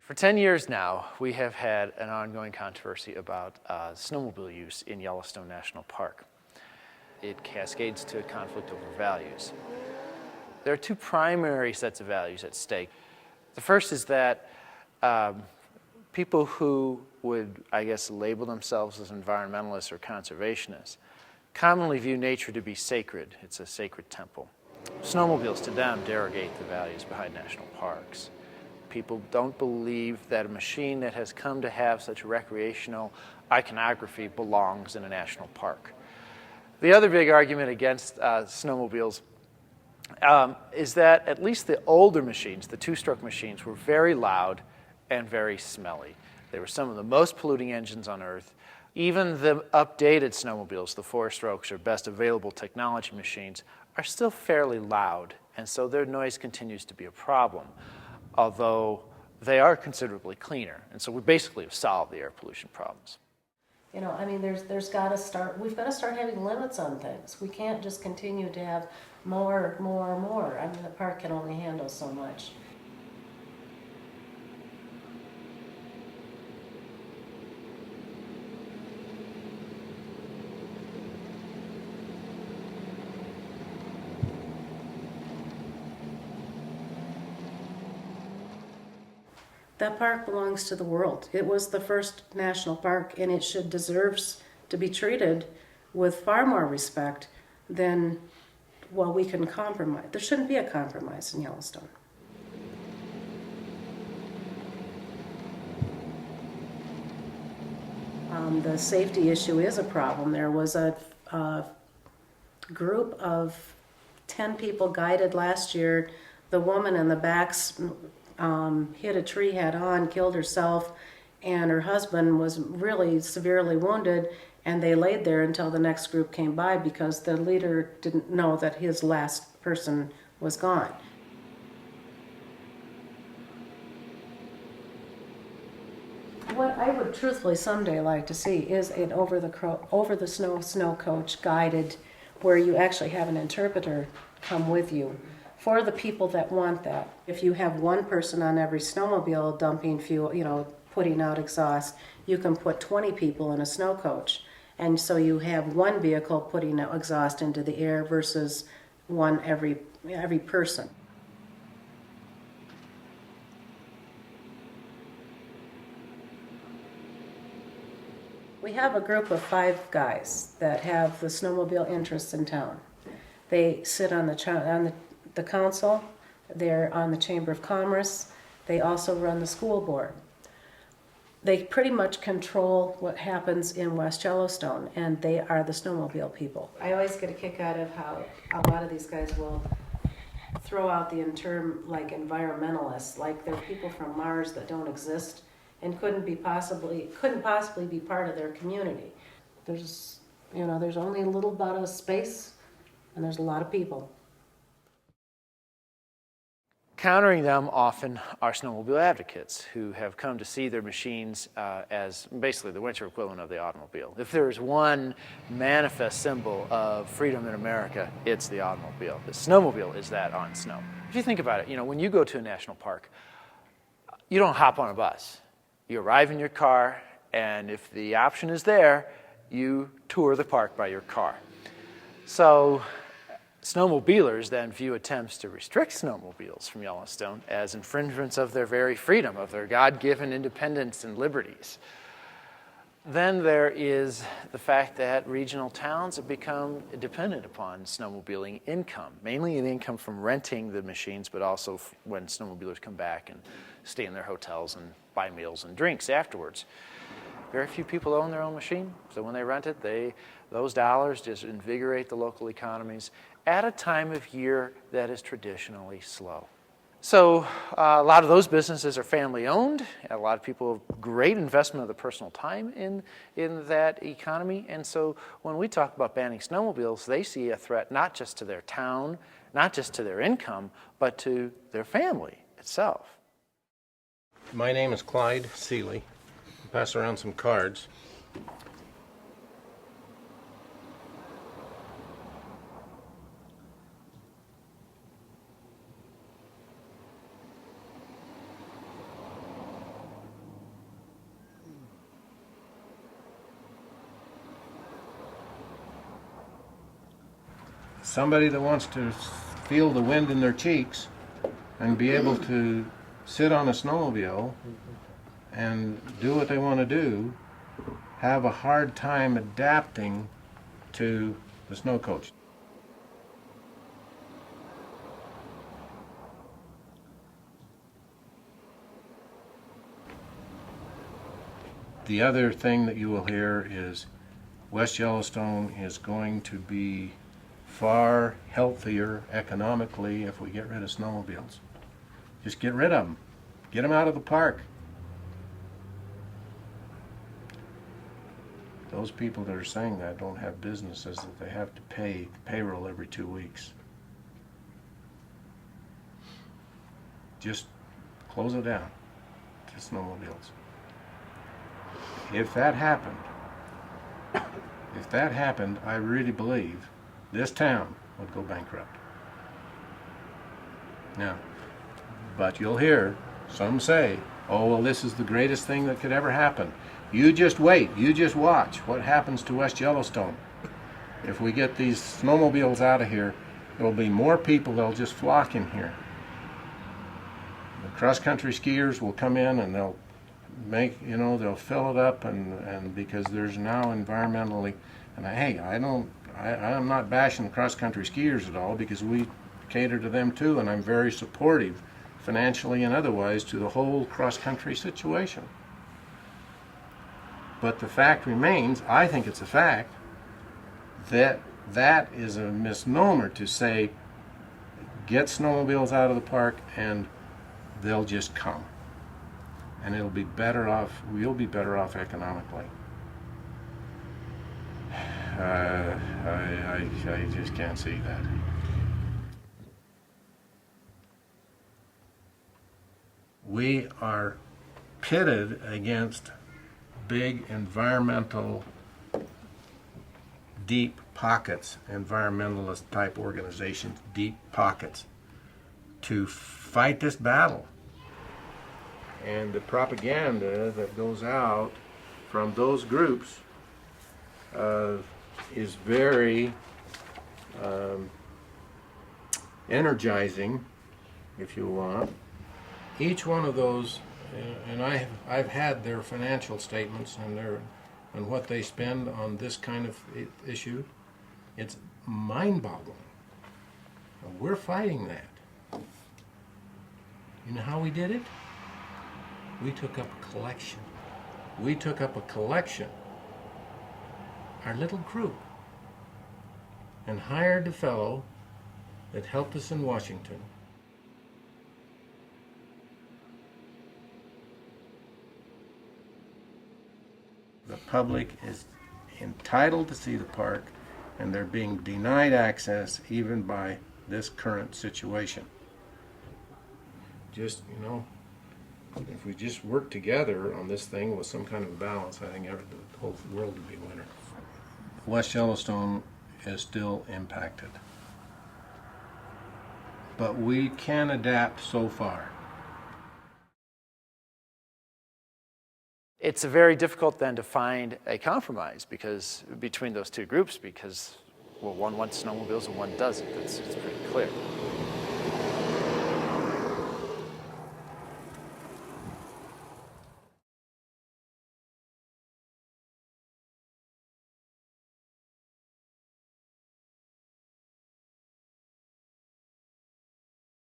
For 10 years now, we have had an ongoing controversy about snowmobile use in Yellowstone National Park. It cascades to a conflict over values. There are two primary sets of values at stake. The first is that people who would, I guess, label themselves as environmentalists or conservationists commonly view nature to be sacred. It's a sacred temple. Snowmobiles, to them, derogate the values behind national parks. People don't believe that a machine that has come to have such recreational iconography belongs in a national park. The other big argument against snowmobiles is that at least the older machines, the two-stroke machines, were very loud and very smelly. They were some of the most polluting engines on Earth. Even the updated snowmobiles, the four-strokes or best available technology machines, are still fairly loud, and so their noise continues to be a problem, although they are considerably cleaner. And so we basically have solved the air pollution problems. You know, I mean, we've got to start having limits on things. We can't just continue to have more. I mean, the park can only handle so much. That park belongs to the world. It was the first national park, and it deserves to be treated with far more respect than, well, we can compromise. There shouldn't be a compromise in Yellowstone. The safety issue is a problem. There was a group of 10 people guided last year. The woman in the backs hit a tree head on, killed herself, and her husband was really severely wounded, and they laid there until the next group came by because the leader didn't know that his last person was gone. What I would truthfully someday like to see is an over the snow coach guided, where you actually have an interpreter come with you for the people that want that. If you have one person on every snowmobile dumping fuel, you know, putting out exhaust, you can put 20 people in a snow coach. And so you have one vehicle putting out exhaust into the air versus one every person. We have a group of 5 guys that have the snowmobile interests in town. They sit on the council, they're on the Chamber of Commerce, they also run the school board. They pretty much control what happens in West Yellowstone, and they are the snowmobile people. I always get a kick out of how a lot of these guys will throw out the term like environmentalists, like they're people from Mars that don't exist and couldn't possibly be part of their community. There's only a little bit of space, and there's a lot of people. Countering them often are snowmobile advocates who have come to see their machines as basically the winter equivalent of the automobile. If there's one manifest symbol of freedom in America, it's the automobile. The snowmobile is that on snow. If you think about it, you know, when you go to a national park, you don't hop on a bus. You arrive in your car, and if the option is there, you tour the park by your car. So snowmobilers then view attempts to restrict snowmobiles from Yellowstone as infringements of their very freedom, of their God-given independence and liberties. Then there is the fact that regional towns have become dependent upon snowmobiling income, mainly in income from renting the machines, but also when snowmobilers come back and stay in their hotels and buy meals and drinks afterwards. Very few people own their own machine, so when they rent it, those dollars just invigorate the local economies at a time of year that is traditionally slow. So a lot of those businesses are family-owned. A lot of people have great investment of their personal time in that economy. And so when we talk about banning snowmobiles, they see a threat not just to their town, not just to their income, but to their family itself. My name is Clyde Seeley. I'll pass around some cards. somebody that wants to feel the wind in their cheeks and be able to sit on a snowmobile and do what they want to do have a hard time adapting to the snow coach. The other thing that you will hear is West Yellowstone is going to be far healthier economically if we get rid of snowmobiles. Just get rid of them. Get them out of the park. Those people that are saying that don't have businesses that they have to pay payroll every 2 weeks. Just close it down to snowmobiles. If that happened, I really believe this town would go bankrupt. Now, but you'll hear some say, oh, well, this is the greatest thing that could ever happen. You just wait, you just watch what happens to West Yellowstone. If we get these snowmobiles out of here, there will be more people that'll just flock in here. The cross-country skiers will come in and they'll they'll fill it up, and because there's now environmentally, and I'm not bashing the cross-country skiers at all, because we cater to them too, and I'm very supportive financially and otherwise to the whole cross-country situation. But the fact remains, I think it's a fact, that that is a misnomer to say get snowmobiles out of the park and they'll just come. And it'll be better off, we'll be better off economically. I just can't see that. We are pitted against big environmental deep pockets, environmentalist type organizations, deep pockets, to fight this battle. And the propaganda that goes out from those groups is very energizing, if you want. Each one of those, and I've had their financial statements and what they spend on this kind of issue. It's mind-boggling. We're fighting that. You know how we did it? We took up a collection. We took up a collection, our little group, and hired a fellow that helped us in Washington. The public is entitled to see the park, and they're being denied access even by this current situation. Just, if we just work together on this thing with some kind of balance, I think the whole world would be a winner. West Yellowstone is still impacted, but we can adapt so far. It's very difficult then to find a compromise between those two groups, because, well, one wants snowmobiles and one doesn't. It's pretty clear.